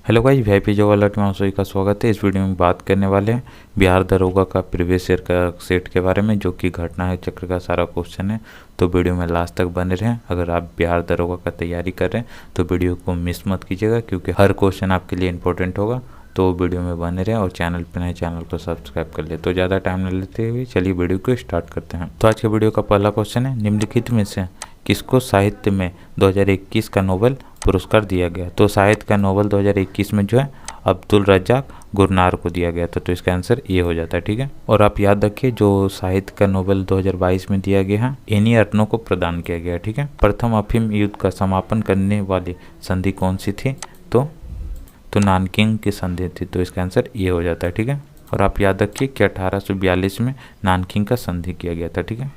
Hello guys, VIP job alert में आप सभी का स्वागत है। इस वीडियो में बात करने वाले हैं बिहार दरोगा का प्रीवियस ईयर का सेट के बारे में, जो कि घटना है चक्र का सारा क्वेश्चन है। तो वीडियो में लास्ट तक बने रहें। अगर आप बिहार दरोगा का तैयारी कर रहे हैं तो वीडियो को मिस मत कीजिएगा, क्योंकि हर क्वेश्चन आपके लिए इंपॉर्टेंट होगा। तो वीडियो में बने रहें और चैनल पर नए चैनल को सब्सक्राइब कर ले। तो ज़्यादा टाइम न लेते हुए चलिए वीडियो को स्टार्ट करते हैं। तो आज के वीडियो का पहला क्वेश्चन है, निम्नलिखित में से किसको साहित्य में 2021 का नोबेल पुरस्कार दिया गया। तो साहित्य का नोबेल 2021 में जो है अब्दुल रज्जाक गुरनार को दिया गया था। तो इसका आंसर ये हो जाता है, ठीक है। और आप याद रखिए, जो साहित्य का नोबेल 2022 में दिया गया है एनी अर्नो को प्रदान किया गया, ठीक है। प्रथम अफीम युद्ध का समापन करने वाली संधि कौन सी थी? तो नानकिंग की संधि थी। तो इसका आंसर ये हो जाता है, ठीक है। और आप याद रखिए कि 1842 में नानकिंग का संधि किया गया था, ठीक है।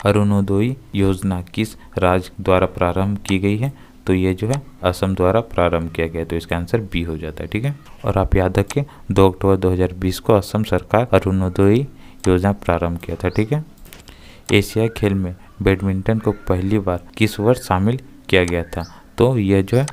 अरुणोदय योजना किस राज्य द्वारा प्रारंभ की गई है? तो ये जो है असम द्वारा प्रारंभ किया गया। तो इसका आंसर बी हो जाता है, ठीक है। और आप याद रखिए 2 अक्टूबर 2020 को असम सरकार अरुणोदय योजना प्रारंभ किया था, ठीक है। एशियाई खेल में बैडमिंटन को पहली बार किस वर्ष शामिल किया गया था? तो यह जो है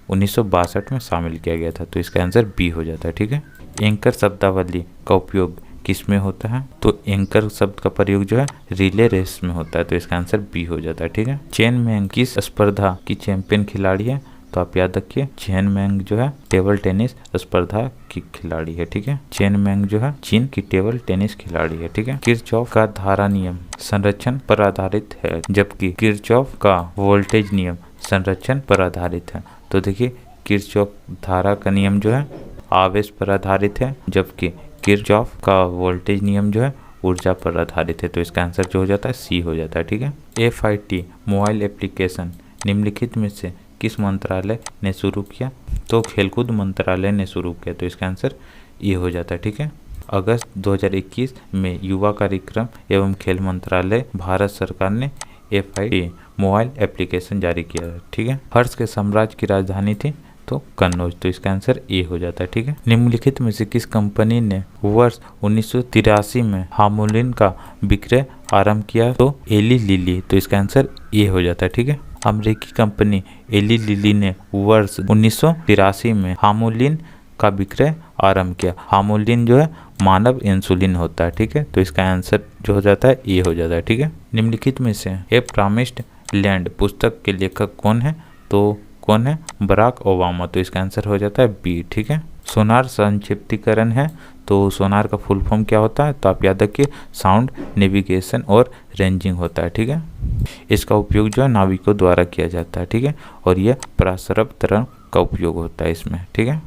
1962 में शामिल किया गया था। तो इसका आंसर बी हो जाता है, ठीक है। एंकर शब्दावली का उपयोग किस में होता है? तो एंकर शब्द का प्रयोग जो है रिले रेस में होता है। तो इसका आंसर बी हो जाता है, ठीक है। चेन मैंग किस स्पर्धा की चैंपियन खिलाड़ी है? तो आप याद रखिए चेन मैंग जो है टेबल टेनिस स्पर्धा की खिलाड़ी है, ठीक है। चेन मैंग जो है चीन की टेबल टेनिस खिलाड़ी है, ठीक है। किरचॉफ का धारा नियम संरक्षण पर आधारित है, जबकि किरचॉफ का वोल्टेज नियम संरक्षण पर आधारित है। तो देखिए किरचॉफ धारा का नियम जो है आवेश पर आधारित है, जबकि किरचॉफ का वोल्टेज नियम जो है ऊर्जा पर आधारित है। तो इसका आंसर जो हो जाता है सी हो जाता है, ठीक है। FIT मोबाइल एप्लीकेशन निम्नलिखित में से किस मंत्रालय ने शुरू किया? तो खेलकूद मंत्रालय ने शुरू किया। तो इसका आंसर ये हो जाता है, ठीक है। अगस्त 2021 में युवा कार्यक्रम एवं खेल मंत्रालय भारत सरकार ने FIT मोबाइल एप्लीकेशन जारी किया, ठीक है। हर्ष के साम्राज्य की राजधानी थी तो कन्नौज। तो इसका आंसर ए हो जाता है, ठीक है। निम्नलिखित में से किस कंपनी ने वर्ष 1983 में हार्मोलिन का विक्रय आरंभ किया? तो एली लिली। तो इसका आंसर ए हो जाता है, ठीक है। अमेरिकी कंपनी एली लिली ने वर्ष 1983 में हार्मोलिन का विक्रय आरंभ किया। हार्मोलिन जो है मानव इंसुलिन होता है, ठीक है। तो इसका आंसर जो हो जाता है ए हो जाता है, ठीक है। निम्नलिखित में से ए प्रॉमिस्ड लैंड पुस्तक के लेखक कौन है? तो कौन है? Barack Obama. तो इसका आंसर हो जाता है बी, ठीक है। सोनार संक्षिप्तीकरण है, तो सोनार का फुल फॉर्म क्या होता है? तो आप याद रखिए साउंड नेविगेशन और रेंजिंग होता है, ठीक है। इसका उपयोग जो है नाविकों द्वारा किया जाता है, ठीक है। और यह प्रसरब तरंग का उपयोग होता है इसमें, ठीक है।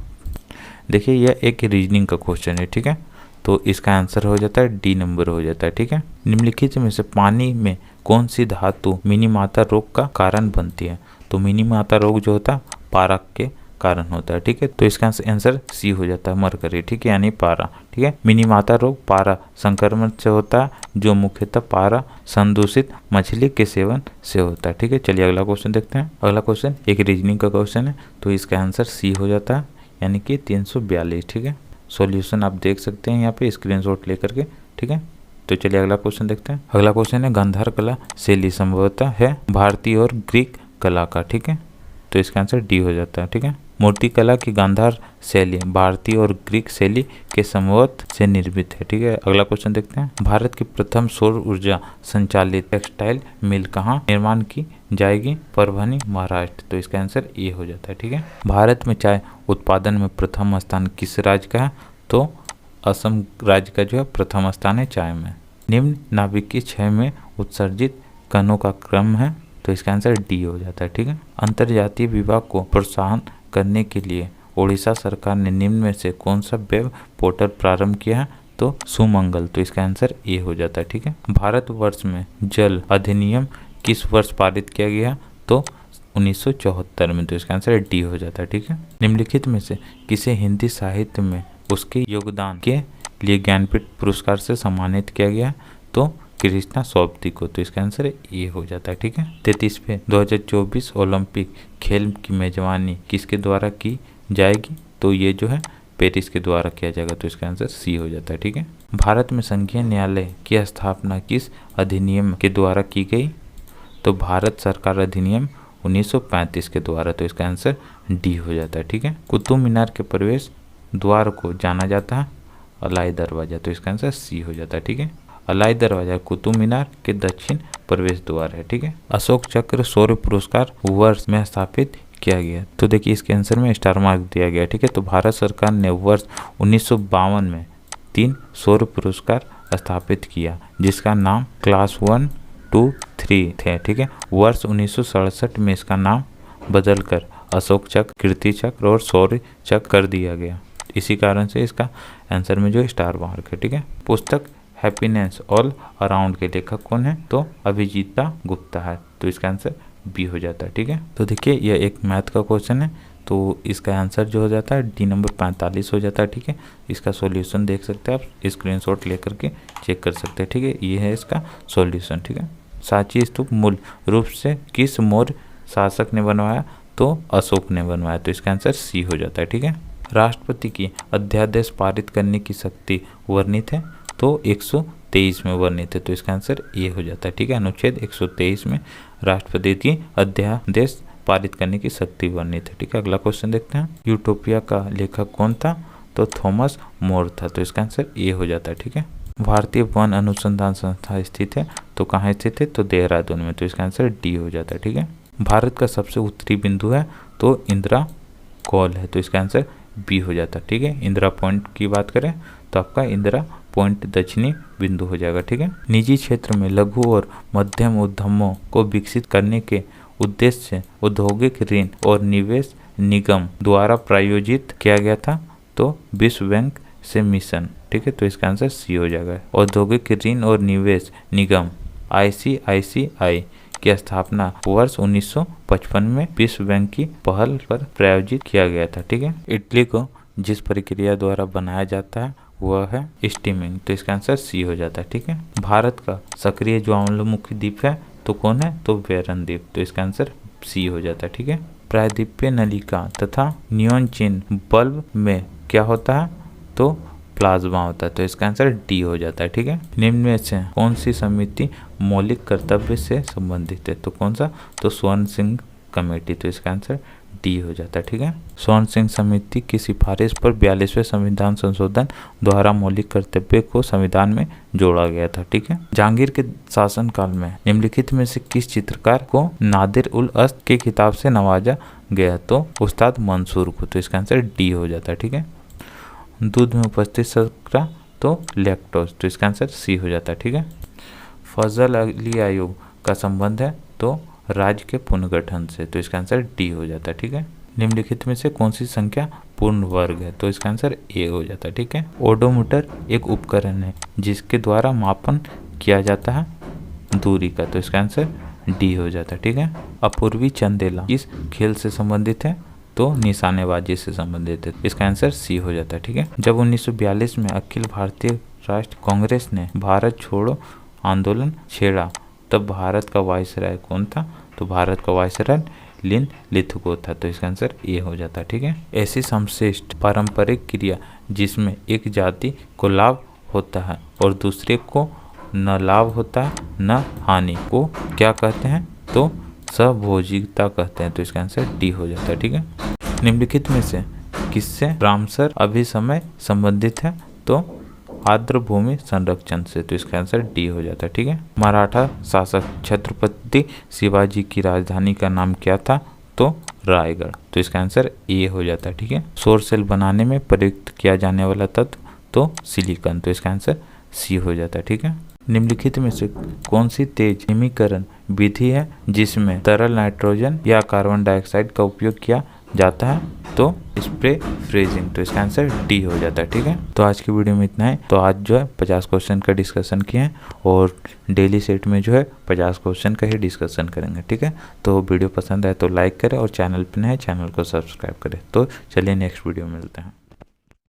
देखिए यह एक रीजनिंग का क्वेश्चन है, ठीक है। तो इसका आंसर हो जाता है डी नंबर हो जाता है, ठीक है। निम्नलिखित में से पानी में कौन सी धातु मिनीमाता रोग का कारण बनती है? तो मिनीमाता रोग जो होता है पारा के कारण होता है, ठीक है। तो इसका आंसर सी हो जाता है मरकरी, ठीक है, यानी पारा, ठीक है। मिनीमाता रोग पारा संक्रमण से होता है, जो मुख्यतः पारा संदूषित मछली के सेवन से होता है, ठीक है। चलिए अगला क्वेश्चन देखते हैं। अगला क्वेश्चन एक रीजनिंग का क्वेश्चन है, तो इसका आंसर सी हो जाता है, यानी कि 342, ठीक है। सॉल्यूशन आप देख सकते हैं यहाँ पे स्क्रीनशॉट लेकर के, ठीक है। तो चलिए अगला क्वेश्चन देखते हैं। अगला क्वेश्चन है गांधार कला शैली संभवतः है भारतीय और ग्रीक कला का, ठीक है। तो इसका आंसर डी हो जाता है, ठीक है। मूर्तिकला की गांधार शैली भारतीय और ग्रीक शैली के समवत से निर्मित है, ठीक है। अगला क्वेश्चन देखते हैं। भारत की प्रथम सौर ऊर्जा संचालित टेक्सटाइल मिल कहाँ निर्माण की जाएगी? परभनी, महाराष्ट्र। तो इसका आंसर ए हो जाता है, ठीक है। भारत में चाय उत्पादन में प्रथम स्थान किस राज्य का है? तो असम राज्य का जो है प्रथम स्थान है चाय में। निम्न नाभिकीय क्षय में उत्सर्जित कणों का क्रम है? तो इसका आंसर डी हो जाता है, ठीक है। अंतर्जातीय विवाह को प्रोत्साहन करने के लिए ओडिशा सरकार ने निम्न में से कौन सा वेब पोर्टल प्रारंभ किया है? तो सुमंगल। तो इसका आंसर ए हो जाता है, ठीक है। भारतवर्ष में जल अधिनियम किस वर्ष पारित किया गया? तो 1974 में। तो इसका आंसर डी हो जाता है, ठीक है। निम्नलिखित में से किसे हिंदी साहित्य में उसके योगदान के लिए ज्ञानपीठ पुरस्कार से सम्मानित किया गया? तो कृष्णा सोबती को। तो इसका आंसर ये हो जाता है, ठीक है। 33वें 2024 ओलंपिक खेल की मेजबानी किसके द्वारा की जाएगी? तो ये जो है पेरिस के द्वारा किया जाएगा। तो इसका आंसर सी हो जाता है, ठीक है। भारत में संघीय न्यायालय की स्थापना किस अधिनियम के द्वारा की गई? तो भारत सरकार अधिनियम 1935 के द्वारा, तो इसका आंसर डी हो जाता है। ठीक है। कुतुब मीनार के प्रवेश द्वार को जाना जाता है अलाई दरवाजा, तो इसका आंसर सी हो जाता है। ठीक है। अलाई दरवाजा कुतुब मीनार के दक्षिण प्रवेश द्वार है। ठीक है। अशोक चक्र शौर्य पुरस्कार वर्ष में स्थापित किया गया, तो देखिए इसके आंसर में स्टार मार्क दिया गया। ठीक है। तो भारत सरकार ने वर्ष 1952 में 3 शौर्य पुरस्कार स्थापित किया, जिसका नाम क्लास 1, 2, 3 थे। ठीक है। वर्ष 1967 में इसका नाम बदलकर अशोक चक्र, कीर्ति चक्र और शौर्य चक्र कर दिया गया। इसी कारण से इसका आंसर में जो स्टार मार्क है। ठीक है। पुस्तक हैप्पीनेस ऑल अराउंड के लेखक कौन है? तो अभिजीता गुप्ता है, तो इसका आंसर बी हो जाता है। ठीक है। तो देखिए यह एक मैथ का क्वेश्चन है, तो इसका आंसर जो हो जाता है डी नंबर 45 हो जाता है। ठीक है। इसका सॉल्यूशन देख सकते हैं आप, स्क्रीनशॉट लेकर के चेक कर सकते हैं। ठीक है। ये है इसका सॉल्यूशन। ठीक है। सांची स्तूप मूल रूप से किस मौर्य शासक ने बनवाया? तो अशोक ने बनवाया, तो इसका आंसर सी हो जाता है। ठीक है। राष्ट्रपति की अध्यादेश पारित करने की शक्ति वर्णित है? तो 123 में वर्णित है, तो इसका आंसर ए हो जाता है। ठीक है। अनुच्छेद 123 में राष्ट्रपति की अध्यादेश पारित करने की शक्ति वर्णित है। ठीक है। अगला क्वेश्चन देखते हैं। यूटोपिया का लेखक कौन था? तो थॉमस मोर था, तो इसका आंसर ए हो जाता है। ठीक है। भारतीय वन अनुसंधान संस्था स्थित है? तो कहाँ स्थित है? तो देहरादून में, तो इसका आंसर डी हो जाता है। ठीक है। भारत का सबसे उत्तरी बिंदु है? तो इंदिरा कॉल है, तो इसका आंसर बी हो जाता है। ठीक है। इंदिरा पॉइंट की बात करें तो आपका इंदिरा पॉइंट दक्षिणी बिंदु हो जाएगा। ठीक है। निजी क्षेत्र में लघु और मध्यम उद्यमों को विकसित करने के उद्देश्य से औद्योगिक ऋण और निवेश निगम द्वारा प्रायोजित किया गया था? तो विश्व बैंक से मिशन। ठीक है। तो इसका आंसर सी हो जाएगा। औद्योगिक ऋण और निवेश निगम ICICI की स्थापना वर्ष 1955 में विश्व बैंक की पहल पर प्रायोजित किया गया था। ठीक है। इटली को जिस प्रक्रिया द्वारा बनाया जाता है वह है स्टीमिंग, तो इसका आंसर सी हो जाता है। ठीक है। भारत का सक्रिय ज्वालामुखी द्वीप है? तो कौन है? तो बैरन द्वीप, तो इसका आंसर सी हो जाता है। ठीक है। प्रायद्वीपीय नलिका तथा नियॉन चिन्ह बल्ब में क्या होता है? तो प्लाज्मा होता है, तो इसका आंसर डी हो जाता है। ठीक है। निम्न में से कौन सी समिति मौलिक कर्तव्य से संबंधित है? तो कौन सा? तो स्वर्ण सिंह कमेटी, तो इसका आंसर डी हो जाता है। ठीक है। स्वर्ण सिंह समिति की सिफारिश पर 42वें संविधान संशोधन द्वारा मौलिक कर्तव्य को संविधान में जोड़ा गया था। ठीक है। जहांगीर के शासनकाल में निम्नलिखित में से किस चित्रकार को नादिर उल अस्त के खिताब से नवाजा गया? तो उस्ताद मंसूर को, तो इसका आंसर डी हो जाता है। ठीक है। दूध में उपस्थित शर्करा? तो लैक्टोज, तो इसका आंसर सी हो जाता है। ठीक है। फजल अली आयोग का संबंध है? तो राज्य के पुनर्गठन से, तो इसका आंसर डी हो जाता है। ठीक है। निम्नलिखित में से कौन सी संख्या पूर्ण वर्ग है? तो इसका आंसर ए हो जाता है। ठीक है। ओडोमीटर एक उपकरण है जिसके द्वारा मापन किया जाता है दूरी का, तो इसका आंसर डी हो जाता है। ठीक है। अपूर्वी चंदेला किस खेल से संबंधित है? तो निशानेबाजी से संबंधित है, इसका आंसर सी हो जाता है। ठीक है। जब 1942 में अखिल भारतीय राष्ट्र कांग्रेस ने भारत छोड़ो आंदोलन छेड़ा तब भारत का वायसराय कौन था? तो भारत का वायसराय लिथगो था, तो इसका आंसर ए हो जाता है। ठीक है। ऐसी संश्लिष्ट पारंपरिक क्रिया जिसमें एक जाति को लाभ होता है और दूसरे को न लाभ होता है न हानि को क्या कहते हैं? तो सहभोजिता कहते हैं, तो इसका आंसर डी हो जाता है। ठीक है। निम्नलिखित में से किससे रामसर अभिसमय संबंधित है? तो आर्द्र भूमि संरक्षण से, तो इसका आंसर डी हो जाता है। ठीक है। मराठा शासक छत्रपति शिवाजी की राजधानी का नाम क्या था? तो रायगढ़, तो इसका आंसर ए हो जाता है। ठीक है। सौर सेल बनाने में प्रयुक्त किया जाने वाला तत्व? तो सिलिकॉन, तो इसका आंसर सी हो जाता है। ठीक है। निम्नलिखित में से कौन सी तेज हिमीकरण विधि है जिसमें तरल नाइट्रोजन या कार्बन डाइऑक्साइड का उपयोग किया जाता है? तो स्प्रे फ्रीजिंग, तो इसका आंसर डी हो जाता है। ठीक है। तो आज की वीडियो में इतना है। तो आज जो है 50 क्वेश्चन का डिस्कशन किए हैं और डेली सेट में जो है 50 क्वेश्चन का ही डिस्कशन करेंगे। ठीक है। तो वीडियो पसंद आए तो लाइक करें और चैनल पर नए चैनल को सब्सक्राइब करें। तो चलिए नेक्स्ट वीडियो में मिलते हैं।